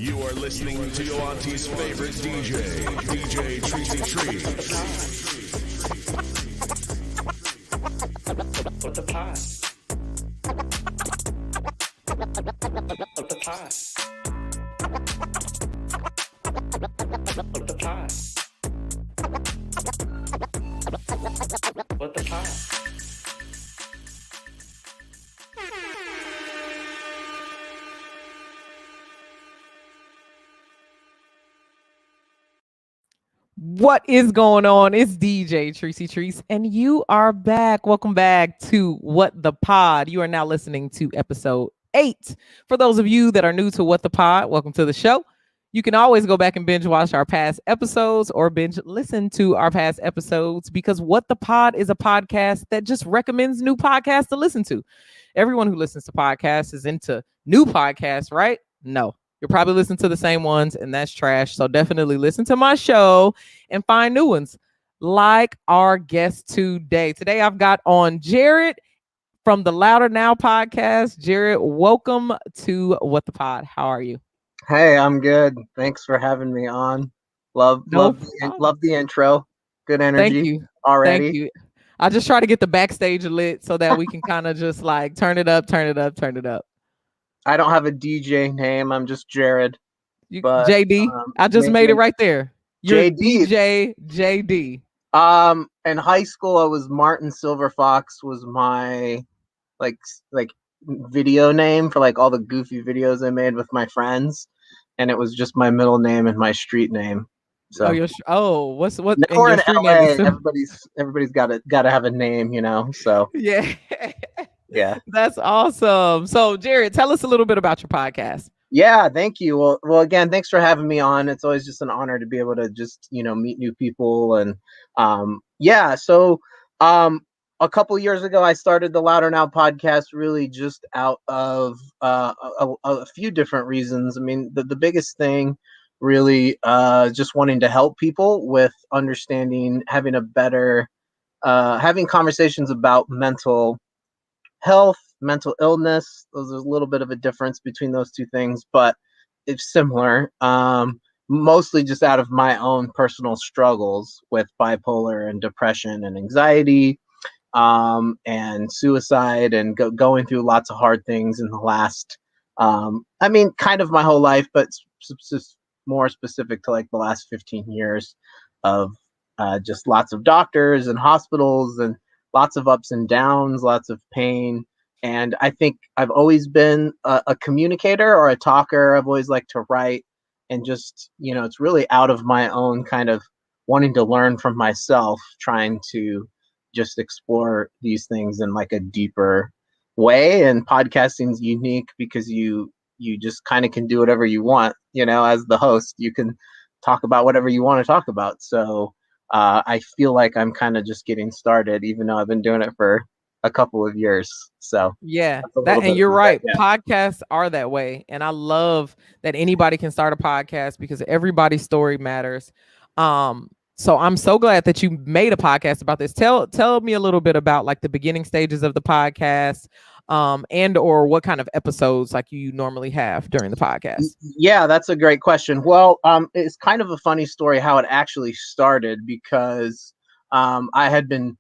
You are listening to your auntie's favorite DJ, DJ Tricey Trice. What the pod? What the pod? What the pod? What the pod? What is going on? It's DJ Tricey Trice, and you are back. Welcome back to What the Pod. You are now listening to episode 8. For those of you that are new to What the Pod, welcome to the show. You can always go back and binge watch our past episodes or binge listen to our past episodes, because What the Pod is a podcast that just recommends new podcasts to listen to. Everyone who listens to podcasts is into new podcasts, right? No. You'll probably listen to the same ones, and that's trash. So definitely listen to my show and find new ones, like our guest today. Today I've got on Jared from the Louder Now podcast. Jared, welcome to What the Pod. How are you? Hey, I'm good. Thanks for having me on. Love the intro. Good energy. Thank you. Already. Thank you. I just try to get the backstage lit so that we can kind of just like turn it up. I don't have a DJ name. I'm just Jared. But, JD. I just made it right there. You're JD. DJ JD. In high school, I was Martin Silverfox was my like video name for like all the goofy videos I made with my friends, and it was just my middle name and my street name. So what? Now we're in LA. Everybody's got to have a name, you know. So yeah. Yeah. That's awesome. So, Jared, tell us a little bit about your podcast. Yeah, thank you. Well, again, thanks for having me on. It's always just an honor to be able to just, meet new people. And so a couple years ago, I started the Louder Now podcast really just out of a few different reasons. I mean, the biggest thing really just wanting to help people with understanding, having a better, having conversations about mental health, mental illness. There's a little bit of a difference between those two things, but it's similar. Mostly just out of my own personal struggles with bipolar and depression and anxiety, and suicide, and going through lots of hard things in the last, kind of my whole life, but just more specific to like the last 15 years of just lots of doctors and hospitals and lots of ups and downs, lots of pain. And I think I've always been a communicator or a talker. I've always liked to write, and just, it's really out of my own kind of wanting to learn from myself, trying to just explore these things in like a deeper way. And podcasting's unique because you just kind of can do whatever you want, as the host. You can talk about whatever you want to talk about. So I feel like I'm kind of just getting started, even though I've been doing it for a couple of years. So yeah, and you're right. Yeah. Podcasts are that way. And I love that anybody can start a podcast because everybody's story matters. So I'm so glad that you made a podcast about this. Tell me a little bit about like the beginning stages of the podcast, and or what kind of episodes like you normally have during the podcast. Yeah, that's a great question. Well, it's kind of a funny story how it actually started, because I had been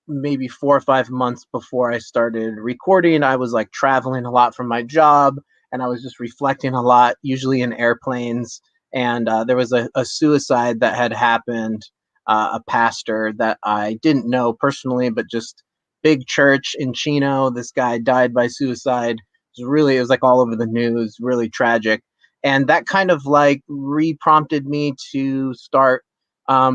maybe 4 or 5 months before I started recording, I was like traveling a lot from my job, and I was just reflecting a lot, usually in airplanes. And there was a suicide that had happened, a pastor that I didn't know personally, but just big church in Chino. This guy died by suicide. It was like all over the news, really tragic. And that kind of like re-prompted me to start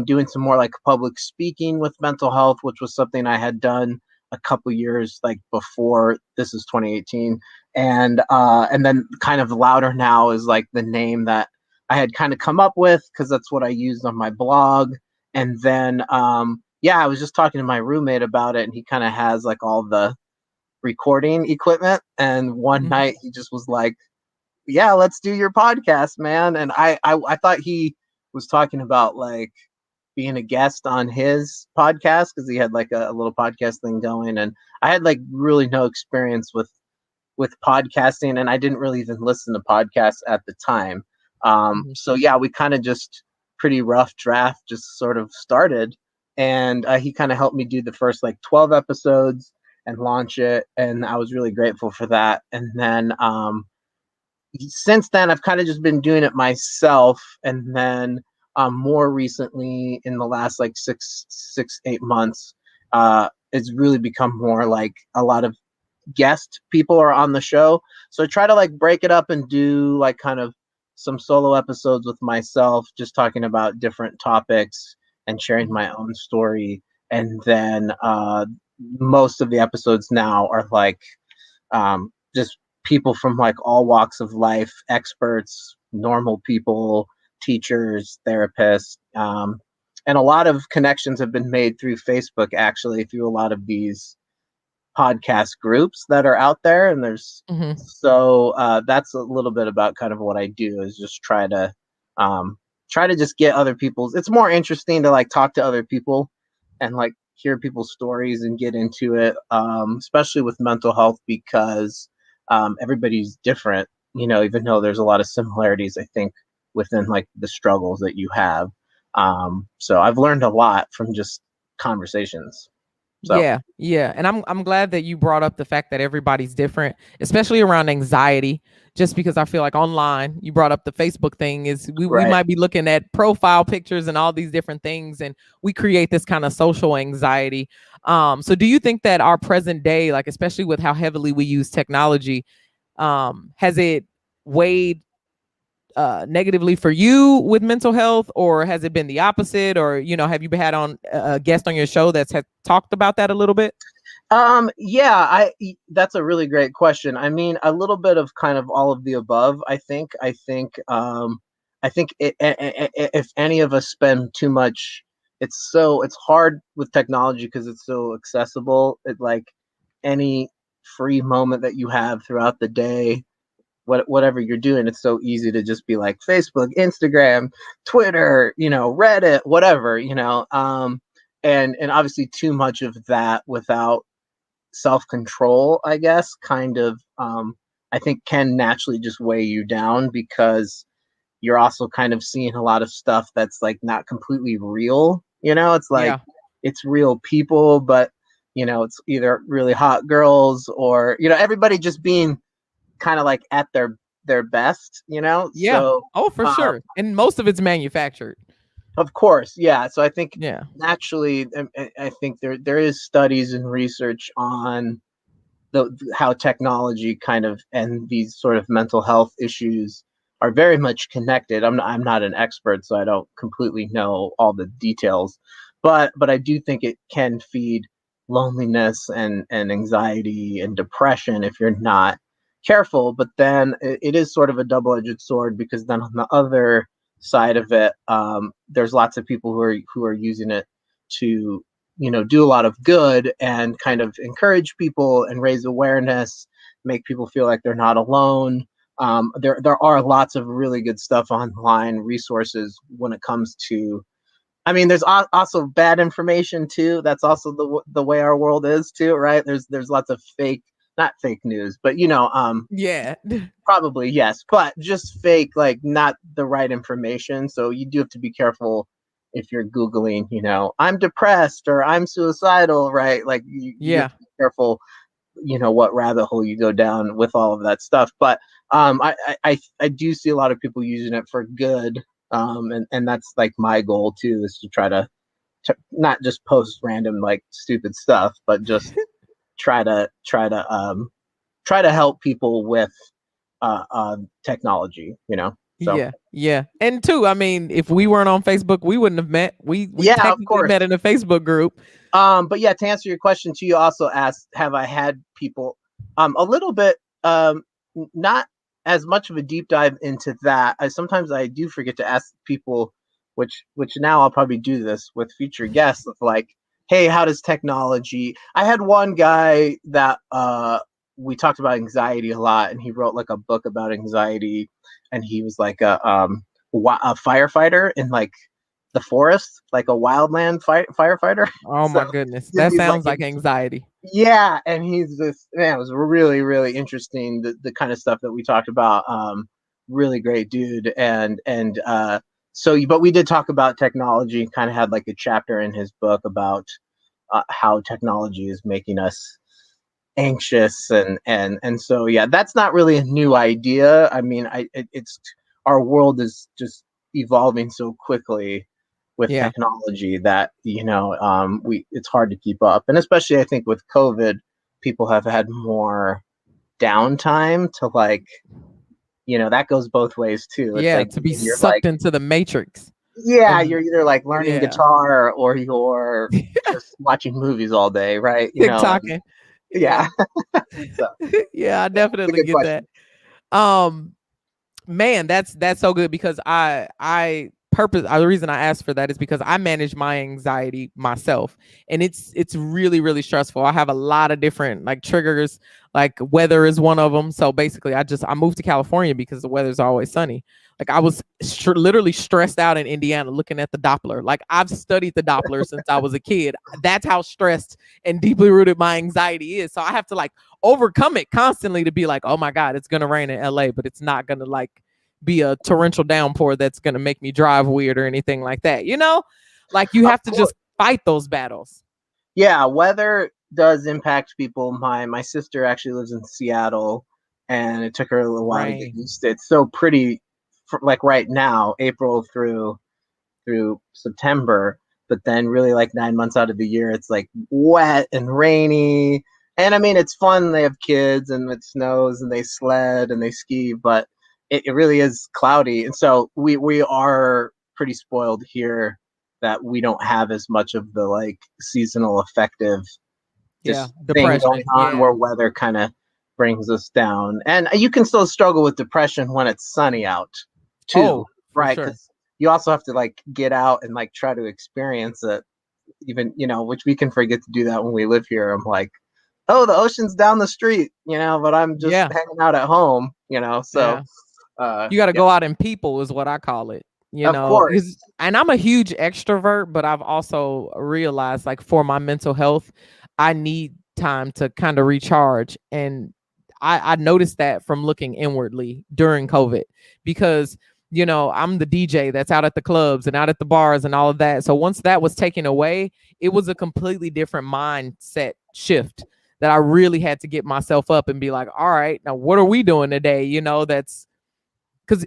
doing some more like public speaking with mental health, which was something I had done a couple years like before. This is 2018. And then kind of Louder Now is like the name that I had kind of come up with, because that's what I used on my blog. And then I was just talking to my roommate about it, and he kind of has like all the recording equipment. And one night he just was like, yeah, let's do your podcast, man. And I thought he was talking about like being a guest on his podcast, because he had like a little podcast thing going. And I had like really no experience with with podcasting, and I didn't really even listen to podcasts at the time. Mhm. So yeah, we kind of just pretty rough draft just sort of started, and he kind of helped me do the first like 12 episodes and launch it, and I was really grateful for that. And then since then, I've kind of just been doing it myself, and then more recently, in the last like 8 months, it's really become more like a lot of guest people are on the show. So I try to like break it up and do like kind of some solo episodes with myself, just talking about different topics and sharing my own story. And then most of the episodes now are like just people from like all walks of life, experts, normal people, teachers, therapists. And a lot of connections have been made through Facebook, actually, through a lot of these podcast groups that are out there. And there's Mhm. so that's a little bit about kind of what I do, is just try to just get other people's. It's more interesting to like talk to other people and like hear people's stories and get into it, especially with mental health, because everybody's different, even though there's a lot of similarities, I think, within like the struggles that you have. So I've learned a lot from just conversations. So Yeah, yeah. And I'm glad that you brought up the fact that everybody's different, especially around anxiety, just because I feel like online, you brought up the Facebook thing, is we right. might be looking at profile pictures and all these different things, and we create this kind of social anxiety. So do you think that our present day, like especially with how heavily we use technology, has it weighed negatively for you with mental health, or has it been the opposite? Or have you had on a guest on your show that's had talked about that a little bit? Yeah, that's a really great question. I mean, a little bit of kind of all of the above. If any of us spend too much, it's hard with technology because it's so accessible. It like any free moment that you have throughout the day, whatever you're doing, it's so easy to just be like Facebook, Instagram, Twitter, Reddit, whatever, and obviously too much of that without self-control, I guess, kind of, I think can naturally just weigh you down, because you're also kind of seeing a lot of stuff that's like not completely real. It's like Yeah. it's real people, but it's either really hot girls or everybody just being kind of like at their best. Yeah. So Oh, for sure. And most of it's manufactured. of course, yeah. So I think Yeah. naturally, I think there is studies and research on how technology kind of and these sort of mental health issues are very much connected. I'm not an expert, so I don't completely know all the details, but I do think it can feed loneliness and anxiety and depression if you're not careful. But then it is sort of a double-edged sword, because then on the other side of it, there's lots of people who are using it to do a lot of good and kind of encourage people and raise awareness, make people feel like they're not alone. There are lots of really good stuff online, resources when it comes to. I mean, there's also bad information too. That's also the way our world is too, right? There's lots of not fake news, but Yeah. probably yes, but just fake, like not the right information. So you do have to be careful if you're Googling, I'm depressed or I'm suicidal, right? Like you have Yeah. to be careful, what rabbit hole you go down with all of that stuff. But I do see a lot of people using it for good. And that's like my goal too, is to try to not just post random like stupid stuff, but just try to help people with technology, so Yeah. Yeah. And two, I mean, if we weren't on Facebook, we wouldn't have met. We yeah, of technically course. met in a Facebook group. But yeah, to answer your question too, you also asked, have I had people, a little bit, not as much of a deep dive into that. Sometimes I do forget to ask people, which now I'll probably do this with future guests, of like, hey, how does technology? I had one guy that we talked about anxiety a lot, and he wrote like a book about anxiety, and he was like a firefighter in like the forest, like a wildland firefighter. Oh So my goodness. did That these like sounds like anxiety. Yeah, and he's this man. It was really, really interesting. The kind of stuff that we talked about. Really great dude, and so. But we did talk about technology. Kind of had like a chapter in his book about how technology is making us anxious, and so yeah, that's not really a new idea. I mean, it's our world is just evolving so quickly with Yeah. technology that we it's hard to keep up, and especially I think with COVID, people have had more downtime to like that goes both ways too. It's Yeah, like to be you're like sucked into the matrix yeah, of you're either like learning yeah. guitar or you're just watching movies all day, right? And TikToking. yeah, Yeah. so Yeah, I it's a definitely good get that. question. Um Man, that's so good because the reason I asked for that is because I manage my anxiety myself, and it's really really stressful. I have a lot of different like triggers, like weather is one of them. So basically, I moved to California because the weather's always sunny. Like I was literally stressed out in Indiana looking at the Doppler. Like I've studied the Doppler since I was a kid. That's how stressed and deeply rooted my anxiety is. So I have to like overcome it constantly to be like, oh my God, it's gonna rain in LA, but it's not gonna like be a torrential downpour that's gonna make me drive weird or anything like that. Like you Of have to course. just fight those battles. Yeah, weather does impact people. My sister actually lives in Seattle, and it took her a little while to get Rain. used to it. It's so pretty, like right now, April through September, but then really like 9 months out of the year, it's like wet and rainy. And I mean, it's fun. They have kids, and it snows, and they sled and they ski, but it really is cloudy. And so we are pretty spoiled here that we don't have as much of the like seasonal affective Yeah, just thing going depression. on Yeah. where weather kind of brings us down. And you can still struggle with depression when it's sunny out too, Oh, for right? sure. Because you also have to like get out and like try to experience it, even which we can forget to do that when we live here. I'm like, oh, the ocean's down the street, but I'm just Yeah. hanging out at home, so Yeah. You got to yeah, go out in people is what I call it. of course. And I'm a huge extrovert, but I've also realized like for my mental health, I need time to kind of recharge. And I noticed that from looking inwardly during COVID because I'm the DJ that's out at the clubs and out at the bars and all of that. So once that was taken away, it was a completely different mindset shift that I really had to get myself up and be like, all right, now what are we doing today? That's because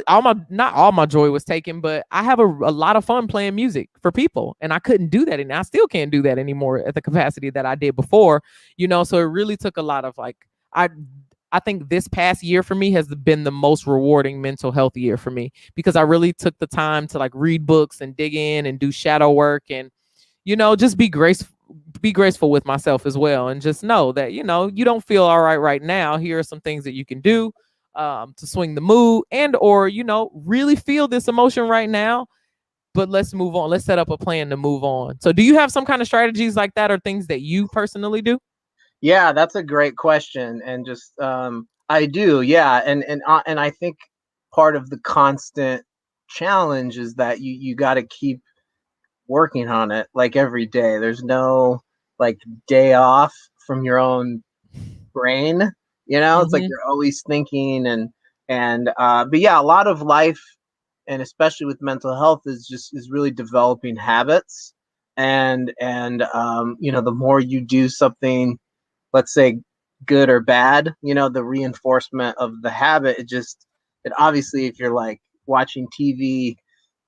all my not all my joy was taken, but I have a lot of fun playing music for people, and I couldn't do that, and I still can't do that anymore at the capacity that I did before. So it really took a lot of like I think this past year for me has been the most rewarding mental health year for me because I really took the time to like read books and dig in and do shadow work and just be graceful with myself as well, and just know that you don't feel all right now. Here are some things that you can do to swing the mood, and or really feel this emotion right now, but let's move on. Let's set up a plan to move on. So do you have some kind of strategies like that or things that you personally do? Yeah, that's a great question, and just I do, yeah, and I think part of the constant challenge is that you got to keep working on it like every day. There's no like day off from your own brain. It's like Mm-hmm. you're always thinking and but yeah, a lot of life, and especially with mental health, is really developing habits. And the more you do something, let's say good or bad, the reinforcement of the habit, it obviously, if you're like watching TV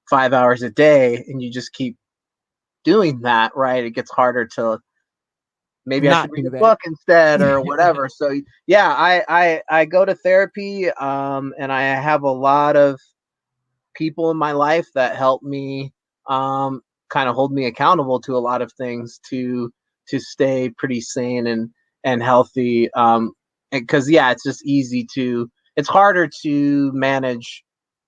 5 hours a day and you just keep doing that, right, it gets harder to maybe I should Not read do a that. book instead or whatever. So yeah, I go to therapy, and I have a lot of people in my life that help me, kind of hold me accountable to a lot of things to stay pretty sane and healthy. Because yeah, it's just it's harder to manage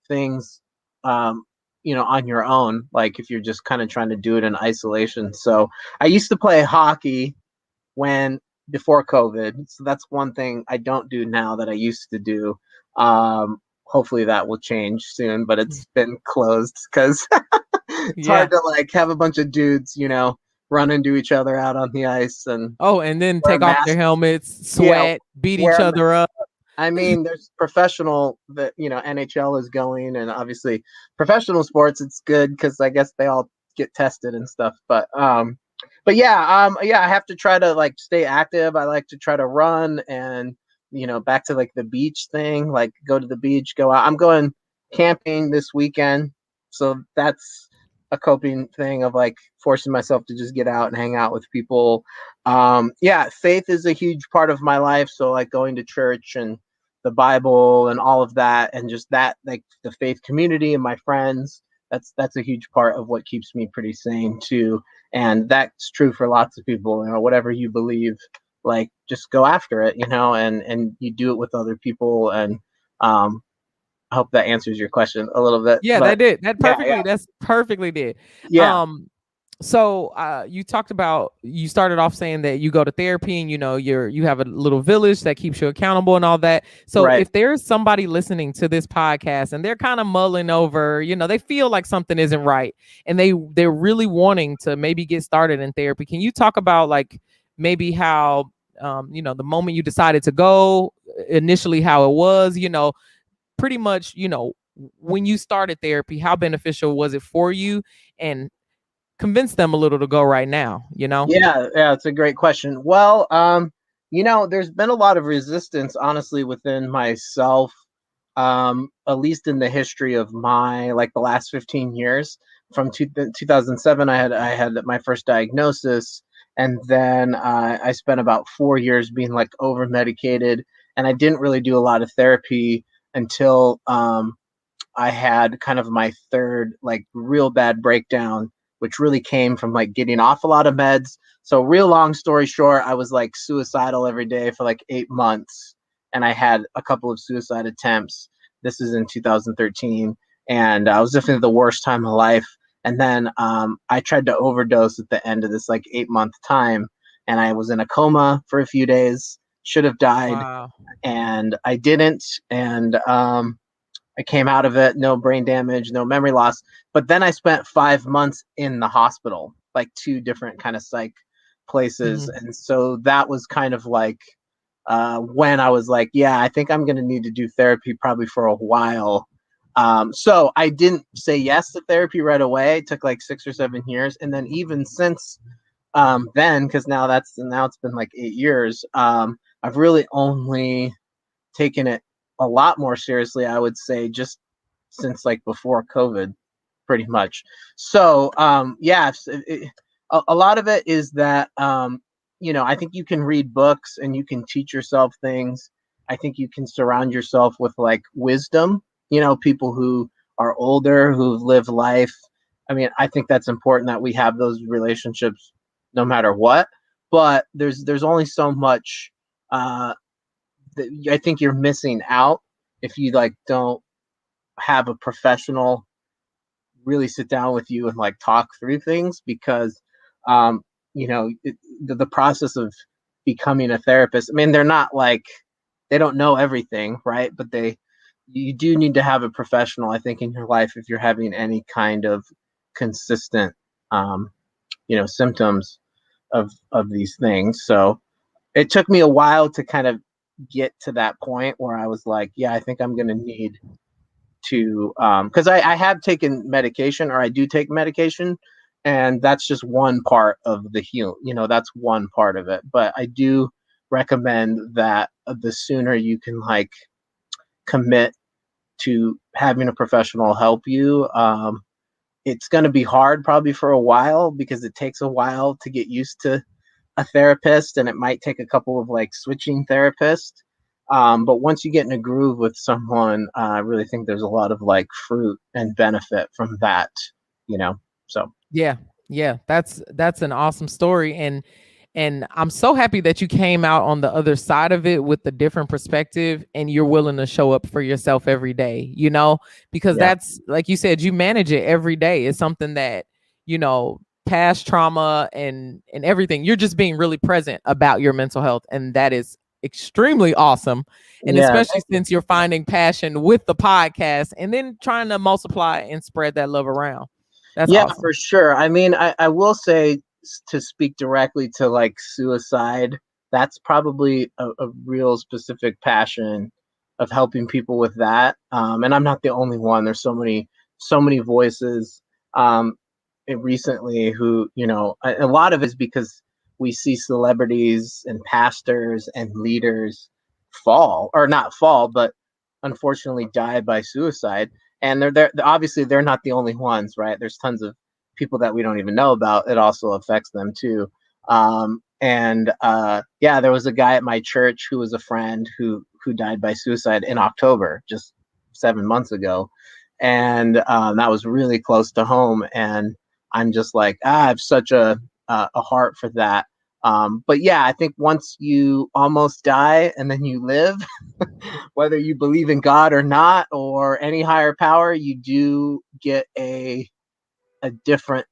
things, on your own, like if you're just kind of trying to do it in isolation. So I used to play hockey when before COVID. So that's one thing I don't do now that I used to do. Hopefully that will change soon, but it's been closed because it's Yeah. hard to like have a bunch of dudes, run into each other out on the ice and Oh, and then wear take off their masks. helmets, Yeah, sweat, beat each wear other up. I mean, there's professional that NHL is going, and obviously professional sports. It's good because I guess they all get tested and stuff. But yeah, I have to try to like stay active. I like to try to run and back to like the beach thing, like go to the beach, go out. I'm going camping this weekend, so that's a coping thing of like forcing myself to just get out and hang out with people. Yeah, faith is a huge part of my life, so like going to church and the Bible and all of that, and just that, like the faith community and my friends. That's a huge part of what keeps me pretty sane too, and that's true for lots of people. Whatever you believe, like just go after it, and you do it with other people. And I hope that answers your question a little bit. Yeah, But that did. That yeah, perfectly. That's perfectly did. yeah, So you talked about, you started off saying that you go to therapy and you have a little village that keeps you accountable and all that. So right. if there's somebody listening to this podcast and they're kind of mulling over, they feel like something isn't right and they're really wanting to maybe get started in therapy, can you talk about like maybe how the moment you decided to go, initially how it was, pretty much, when you started therapy, how beneficial was it for you, and convince them a little to go right now, Yeah, it's a great question. Well, there's been a lot of resistance, honestly, within myself, at least in the history of my like the last 15 years. From 2007, I had my first diagnosis, and then I spent about 4 years being like over medicated, and I didn't really do a lot of therapy until I had kind of my third like real bad breakdown, which really came from like getting off a lot of meds. So real long story short, I was like suicidal every day for like 8 months, and I had a couple of suicide attempts. This is in 2013, and it was definitely the worst time of life. And then I tried to overdose at the end of this like 8 month time, and I was in a coma for a few days. Should have died, Wow. and I didn't. And I came out of it, no brain damage, no memory loss. But then I spent 5 months in the hospital, like two different kind of psych places. Mhm. And so that was kind of like when I was like, yeah, I think I'm going to need to do therapy probably for a while. So I didn't say yes to therapy right away. It took like 6 or 7 years. And then even since then, because now it's been like 8 years, I've really only taken it a lot more seriously, I would say, just since like before COVID, pretty much. So yeah, a lot of it is that I think you can read books and you can teach yourself things. I think you can surround yourself with like wisdom, people who are older, who've lived life. I mean, I think that's important that we have those relationships no matter what. But there's only so much that I think you're missing out if you like don't have a professional really sit down with you and like talk through things, because the process of becoming a therapist, I mean, they're not like, they don't know everything, right? But you do need to have a professional, I think, in your life if you're having any kind of consistent symptoms of these things. So it took me a while to kind of get to that point where I was like, yeah, I think I'm going to need to, because I have taken medication, or I do take medication, and that's just one part of the heal. That's one part of it. But I do recommend that the sooner you can like commit to having a professional help you, it's going to be hard probably for a while, because it takes a while to get used to a therapist, and it might take a couple of like switching therapists. But once you get in a groove with someone, I really think there's a lot of like fruit and benefit from that, so. Yeah, that's an awesome story, and I'm so happy that you came out on the other side of it with a different perspective, and you're willing to show up for yourself every day, because Yeah. that's, like you said, you manage it every day. It's something that, past trauma and everything, you're just being really present about your mental health, and that is extremely awesome. And Yeah. especially since you're finding passion with the podcast and then trying to multiply and spread that love around. That's Yeah, awesome. for sure. I mean, I will say, to speak directly to like suicide, that's probably a real specific passion of helping people with that. And I'm not the only one. There's so many voices recently who, you know, a lot of it is because we see celebrities and pastors and leaders fall, or not fall, but unfortunately die by suicide. And they're obviously they're not the only ones, right? There's tons of people that we don't even know about. It also affects them too. Yeah, there was a guy at my church who was a friend who died by suicide in October, just 7 months ago, and that was really close to home. And I'm just like, I have such a heart for that. But yeah, I think once you almost die and then you live, whether you believe in God or not, or any higher power, you do get a different,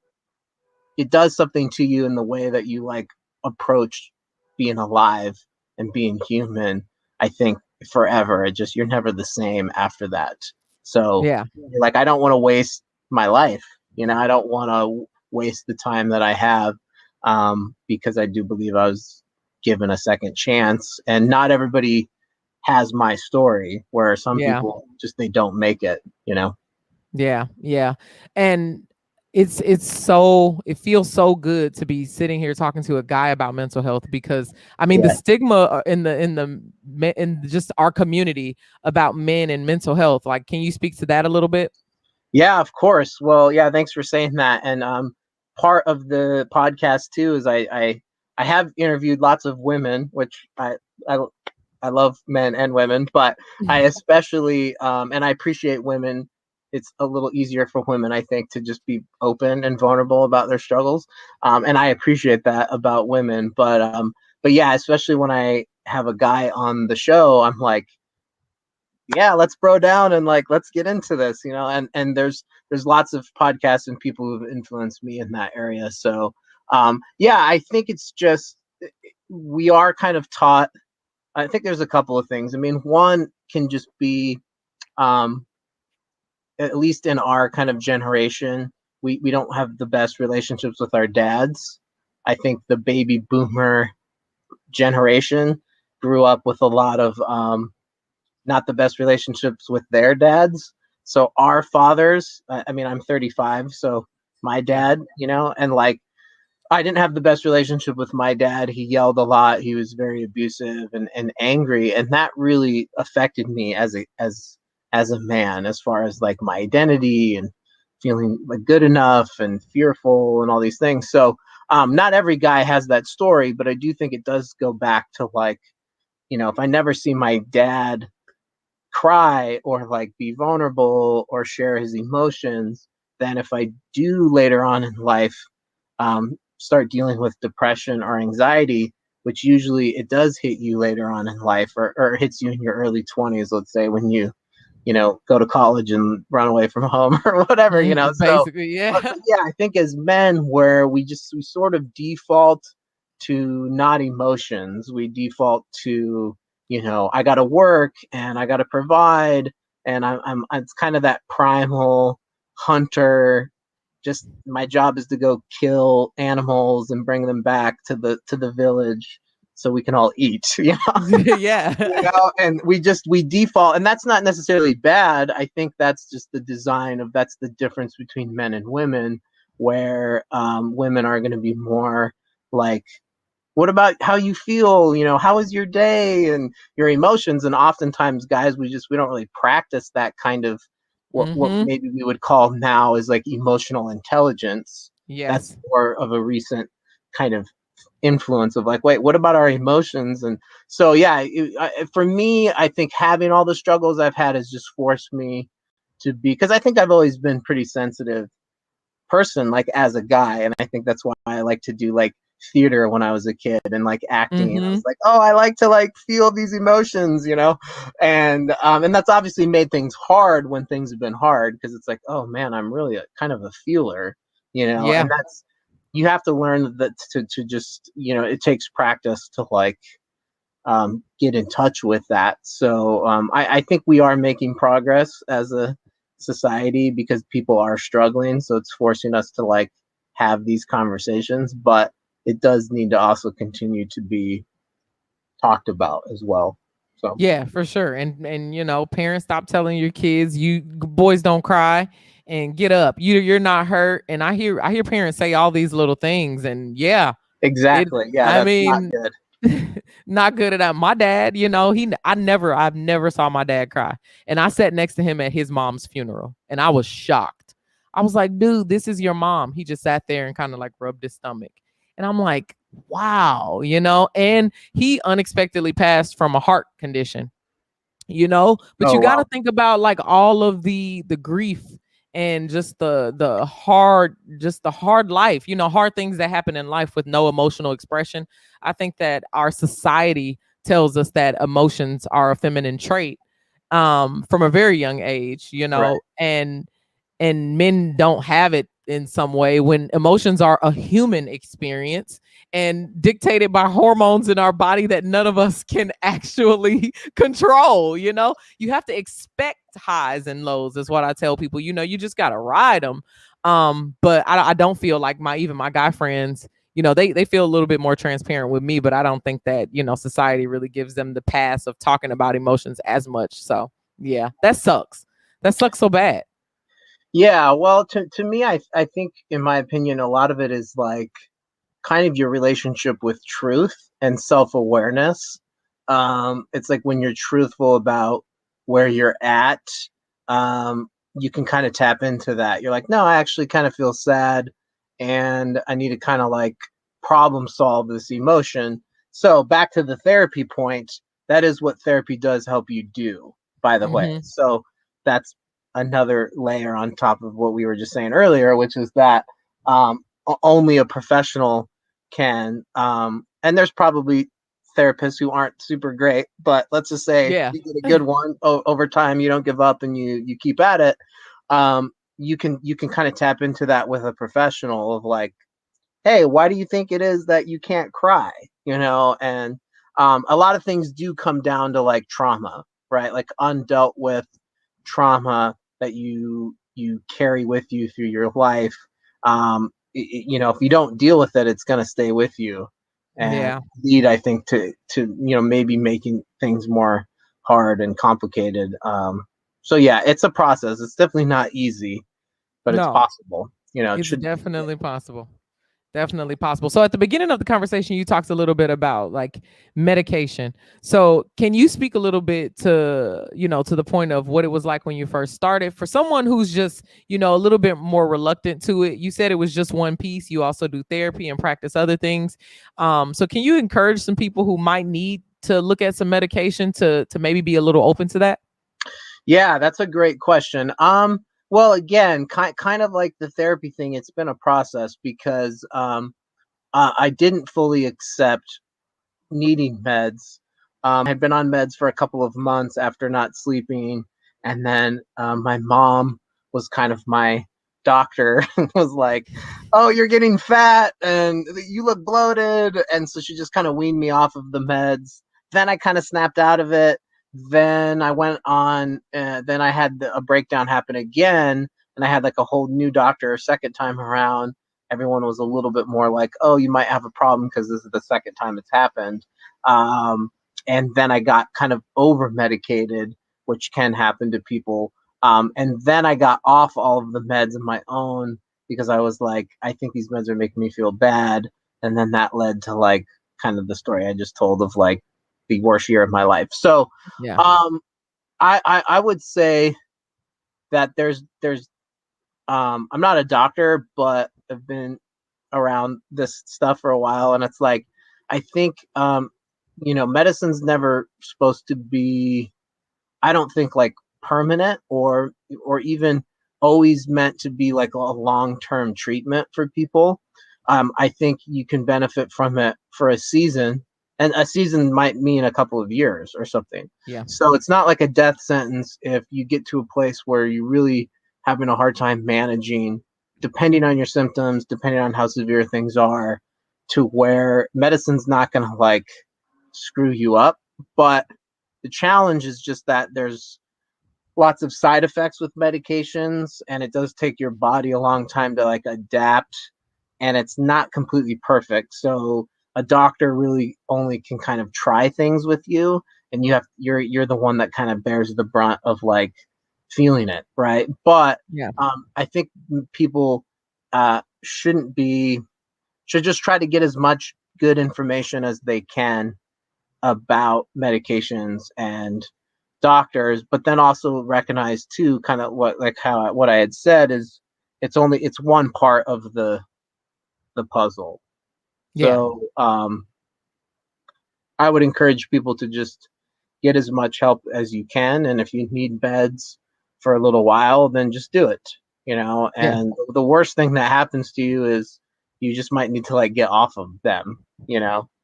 it does something to you in the way that you like approach being alive and being human. I think forever, it just, you're never the same after that. So Yeah. like, I don't want to waste my life, you know, I don't want to waste the time that I have, because I do believe I was given a second chance, and not everybody has my story, where some Yeah. people just, they don't make it, you know. Yeah, yeah. And it's so, it feels so good to be sitting here talking to a guy about mental health, because I mean the Yeah. stigma in just our community about men and mental health. Like, can you speak to that a little bit? Yeah, of course. Well, yeah, thanks for saying that. And part of the podcast too is I have interviewed lots of women, which I I love men and women, but I especially and I appreciate women. It's a little easier for women, I think, to just be open and vulnerable about their struggles, and I appreciate that about women. But yeah, especially when I have a guy on the show, I'm like, yeah, let's bro down and like let's get into this, you know. And there's lots of podcasts and people who've influenced me in that area. So yeah, I think it's just, we are kind of taught, I think there's a couple of things. I mean, one can just be, um, at least in our kind of generation, we don't have the best relationships with our dads. I think the baby boomer generation grew up with a lot of not the best relationships with their dads. So our fathers, I mean, I'm 35, so my dad, you know, and like, I didn't have the best relationship with my dad. He yelled a lot. He was very abusive and angry, and that really affected me as a man, as far as like my identity and feeling like good enough and fearful and all these things. So not every guy has that story, but I do think it does go back to like, you know, if I never see my dad cry or like be vulnerable or share his emotions, then if I do later on in life start dealing with depression or anxiety, which usually it does hit you later on in life, or hits you in your early 20s, let's say, when you know, go to college and run away from home or whatever, you know. So Basically, yeah. but yeah, I think as men, where we sort of default to not emotions, we default to, you know, I got to work and I got to provide, and I'm it's kind of that primal hunter. Just my job is to go kill animals and bring them back to the village so we can all eat. You know? Yeah. You know, and we default, and that's not necessarily bad. I think that's just the design of, that's the difference between men and women, where women are going to be more like, what about how you feel, you know, how was your day and your emotions. And oftentimes guys, we don't really practice that kind of, what Hmm. maybe we would call now is like emotional intelligence. That's Yes. more of a recent kind of influence of like, wait, what about our emotions? And so yeah, for me, I think having all the struggles I've had has just forced me to be, because I think I've always been pretty sensitive person, like as a guy, and I think that's why I like to do like theater when I was a kid, and like acting. I Hmm. was like, oh, I like to like feel these emotions, you know. And that's obviously made things hard when things have been hard, because it's like, oh man, I'm really a kind of a feeler, you know. Yeah. And that's, you have to learn that to just, you know, it takes practice to like get in touch with that. So I think we are making progress as a society, because people are struggling. So it's forcing us to like have these conversations, but it does need to also continue to be talked about as well. So Yeah, for sure. And you know, parents, stop telling your kids you boys don't cry and get up. You're not hurt. And I hear parents say all these little things, and yeah, it exactly, yeah, I that's not mean, good. not good at that. My dad, you know, I've never saw my dad cry. And I sat next to him at his mom's funeral, and I was shocked. I was like, dude, this is your mom. He just sat there and kind of like rubbed his stomach. And I'm like, wow, you know, and he unexpectedly passed from a heart condition, you know, but Oh you got to wow. think about like all of the grief and just the hard life, you know, hard things that happen in life with no emotional expression. I think that our society tells us that emotions are a feminine trait from a very young age, you Right. know, and men don't have it in some way when emotions are a human experience and dictated by hormones in our body that none of us can actually control. You know, you have to expect highs and lows is what I tell people. You know, you just got to ride them. But I don't feel like even my guy friends, you know, they feel a little bit more transparent with me, but I don't think that, you know, society really gives them the pass of talking about emotions as much. So yeah, that sucks. That sucks so bad. Yeah, well, to me, I think, in my opinion, a lot of it is like kind of your relationship with truth and self-awareness. It's like when you're truthful about where you're at, you can kind of tap into that. You're like, no, I actually kind of feel sad, and I need to kind of like problem solve this emotion. So back to the therapy point, that is what therapy does help you do, by the way. Hmm. So that's another layer on top of what we were just saying earlier, which is that only a professional can, and there's probably therapists who aren't super great, but let's just say Yeah. you get a good one over time, you don't give up and you keep at it. You can kind of tap into that with a professional of like, hey, why do you think it is that you can't cry, and a lot of things do come down to like trauma, right? Like undealt with trauma that you carry with you through your life. If you don't deal with it, it's going to stay with you, and Yeah. lead, I think, to maybe making things more hard and complicated. So yeah, it's a process. It's definitely not easy, but it's No, possible. It it's should. definitely possible. Definitely possible. So at the beginning of the conversation, you talked a little bit about like medication. So can you speak a little bit to the point of what it was like when you first started for someone who's just, a little bit more reluctant to it? You said it was just one piece. You also do therapy and practice other things. So can you encourage some people who might need to look at some medication to maybe be a little open to that? Yeah, that's a great question. Well, again, kind of like the therapy thing, it's been a process because I didn't fully accept needing meds. I had been on meds for a couple of months after not sleeping, and then my mom was kind of my doctor. Was like, "Oh, you're getting fat, and you look bloated," and so she just kind of weaned me off of the meds. Then I kind of snapped out of it. Then I went on. Then I had a breakdown happen again, and I had like a whole new doctor a second time around. Everyone was a little bit more like, "Oh, you might have a problem because this is the second time it's happened." Um, and then I got kind of over medicated, which can happen to people. And then I got off all of the meds on my own because I was like, I think these meds are making me feel bad. And then that led to like kind of the story I just told of like the worst year of my life. So Yeah. um, I would say that there's I'm not a doctor, but I've been around this stuff for a while, and it's like I think medicine's never supposed to be, I don't think, like permanent or even always meant to be like a long-term treatment for people. I think you can benefit from it for a season, and a season might mean a couple of years or something. Yeah. So it's not like a death sentence if you get to a place where you really having a hard time managing, depending on your symptoms, depending on how severe things are, to where medicine's not going to like screw you up. But the challenge is just that there's lots of side effects with medications, and it does take your body a long time to like adapt and it's not completely perfect. So a doctor really only can kind of try things with you, and you're the one that kind of bears the brunt of like feeling it, right? But Yeah. I think people should just try to get as much good information as they can about medications and doctors, but then also recognize too, kind of what I had said is it's one part of the puzzle. Yeah. So I would encourage people to just get as much help as you can, and if you need beds for a little while, then just do it. Yeah. And the worst thing that happens to you is you just might need to like get off of them.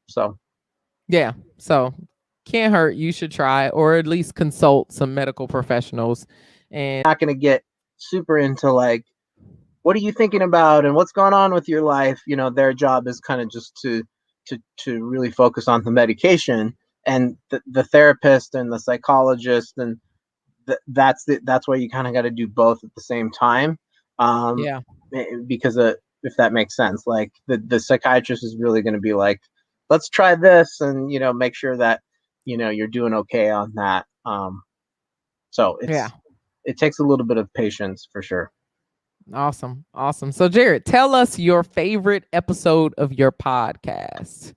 So Yeah. So can't hurt. You should try, or at least consult some medical professionals. And not going to get super into like what are you thinking about and what's going on with your life. Their job is kind of just to really focus on the medication, and the therapist and the psychologist, and that's why you kind of got to do both at the same time. yeah. Because if that makes sense, like the psychiatrist is really going to be like, let's try this, and make sure that you're doing okay on that. So Yeah. it takes a little bit of patience for sure. Awesome. Awesome. So Jared, tell us your favorite episode of your podcast.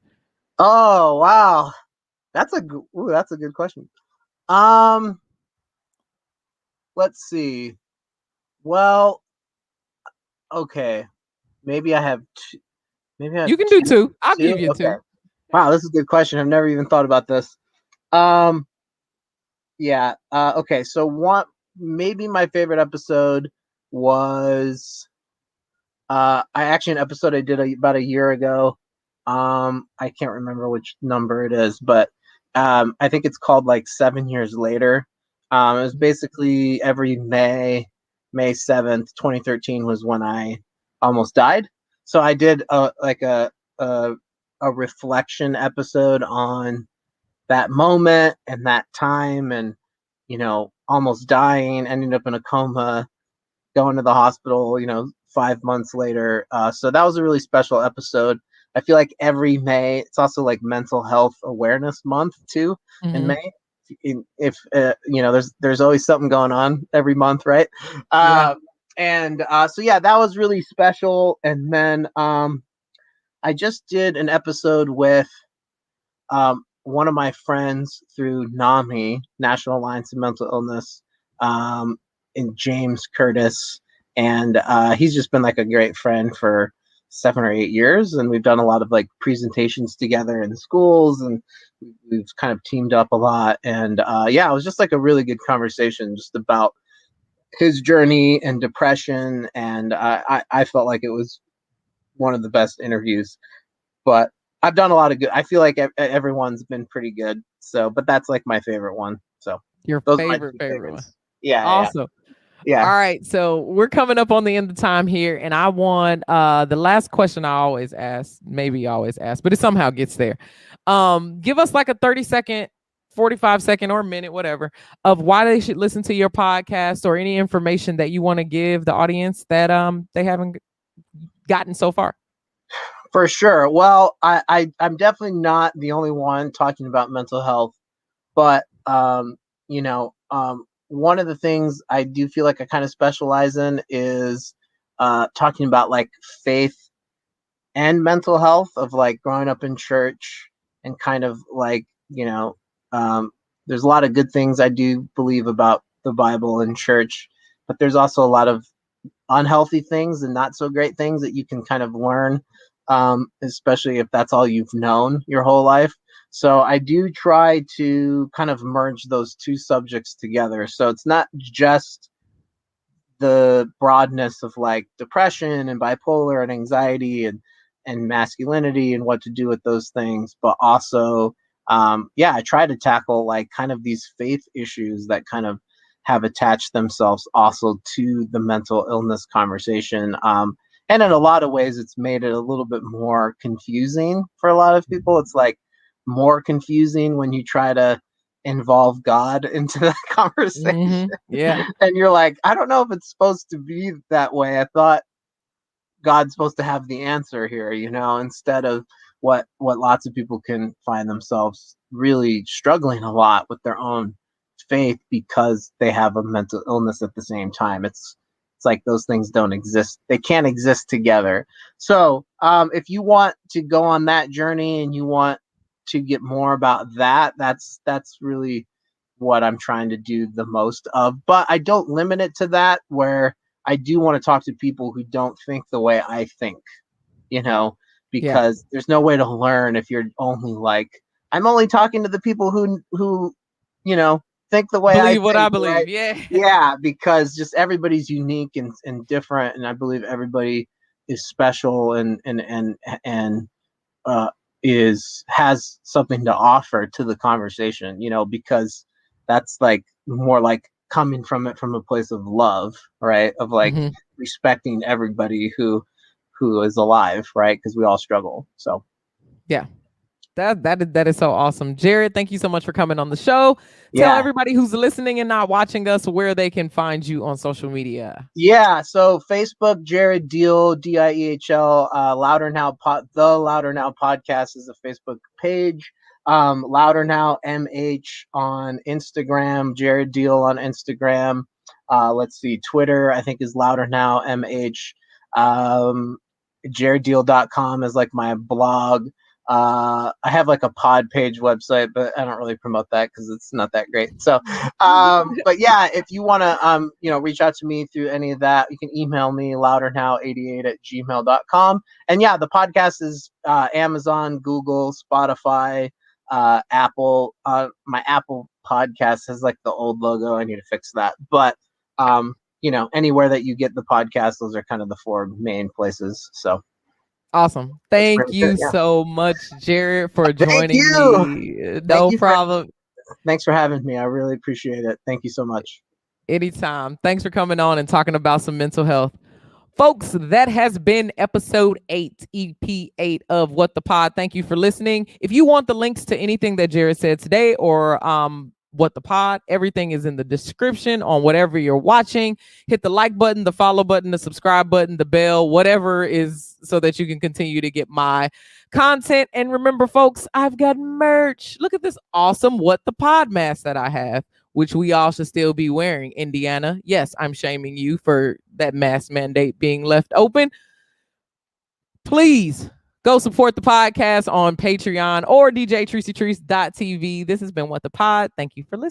Oh wow, that's a good question. Let's see. Well, okay, maybe I have two, maybe I have You can do two. two. I'll give Two. you Okay. two. Wow, this is a good question. I've never even thought about this. Um, yeah. Okay. So maybe my favorite episode was I actually an episode I did about a year ago. I can't remember which number it is, but I think it's called like 7 years later. It was basically every May 7th, 2013 was when I almost died. So I did a reflection episode on that moment and that time, and almost dying, ending up in a coma, going to the hospital, 5 months later. So that was a really special episode. I feel like every May, it's also like Mental Health Awareness Month too in Mhm. May. If there's always something going on every month, right? Yeah. And so yeah, that was really special. And then I just did an episode with one of my friends through NAMI, National Alliance of Mental Illness, in James Curtis, and he's just been like a great friend for 7 or 8 years, and we've done a lot of like presentations together in schools, and we've kind of teamed up a lot. And yeah, it was just like a really good conversation just about his journey and depression, and I felt like it was one of the best interviews. But I've done a lot of good. I feel like everyone's been pretty good. So, but that's like my favorite one. So Your those are my favorite two favorite one. favorites. Yeah, Awesome. yeah. All right, so we're coming up on the end of time here, and I want the last question I always ask, maybe always ask, but it somehow gets there. Give us like a 30-second, 45-second, or a minute, whatever, of why they should listen to your podcast, or any information that you want to give the audience that they haven't gotten so far. For sure. Well, I'm definitely not the only one talking about mental health, but one of the things I do feel like I kind of specialize in is talking about like faith and mental health, of like growing up in church, and kind of like there's a lot of good things I do believe about the Bible and church, but there's also a lot of unhealthy things and not so great things that you can kind of learn, especially if that's all you've known your whole life. So I do try to kind of merge those two subjects together. So it's not just the broadness of like depression and bipolar and anxiety and masculinity and what to do with those things, but also yeah, I try to tackle like kind of these faith issues that kind of have attached themselves also to the mental illness conversation. And in a lot of ways, it's made it a little bit more confusing for a lot of people. It's like more confusing when you try to involve God into that conversation. Yeah. And you're like, I don't know if it's supposed to be that way. I thought God's supposed to have the answer here, you know, instead of what lots of people can find themselves really struggling a lot with their own faith because they have a mental illness at the same time. It's like those things don't exist. They can't exist together. So if you want to go on that journey and you want to get more about that, that's really what I'm trying to do the most of. But I don't limit it to that, where I do want to talk to people who don't think the way I think, you know, because there's no way to learn if you're only like, I'm only talking to the people who you know, think the way I Believe what think, I believe. right? Yeah. Yeah, because just everybody's unique and different, and I believe everybody is special and uh, has something to offer to the conversation, you know, because that's like more like coming from it from a place of love, right? Of like Mhm. respecting everybody who is alive, right? Because we all struggle. So Yeah. That is so awesome. Jared, thank you so much for coming on the show. Tell yeah. everybody who's listening and not watching us where they can find you on social media. Yeah, so Facebook, Jared Diehl, Diehl, Louder Now the Louder Now podcast is a Facebook page. Louder Now MH on Instagram, Jared Diehl on Instagram. Let's see, Twitter I think is Louder Now MH. JaredDiehl.com is like my blog. I have like a pod page website, but I don't really promote that because it's not that great. So, but yeah, if you want to, you know, reach out to me through any of that, you can email me loudernow88@gmail.com. And yeah, the podcast is Amazon, Google, Spotify, Apple. My Apple podcast has like the old logo. I need to fix that. But, you know, anywhere that you get the podcast, those are kind of the four main places. So. Awesome. Thank you so much, Jared, for joining me. No problem. Thanks for having me. I really appreciate it. Thank you so much. Anytime. Thanks for coming on and talking about some mental health. Folks, that has been episode 8, EP 8 of What the Pod. Thank you for listening. If you want the links to anything that Jared said today or What the Pod, everything is in the description on whatever you're watching. Hit the like button, the follow button, the subscribe button, the bell, whatever is so that you can continue to get my content. And remember, folks, I've got merch. Look at this awesome What the Pod mask that I have, which we all should still be wearing. Indiana, yes, I'm shaming you for that mask mandate being left open. Please go support the podcast on Patreon or DJTriceyTrice.tv. This has been What the Pod. Thank you for listening.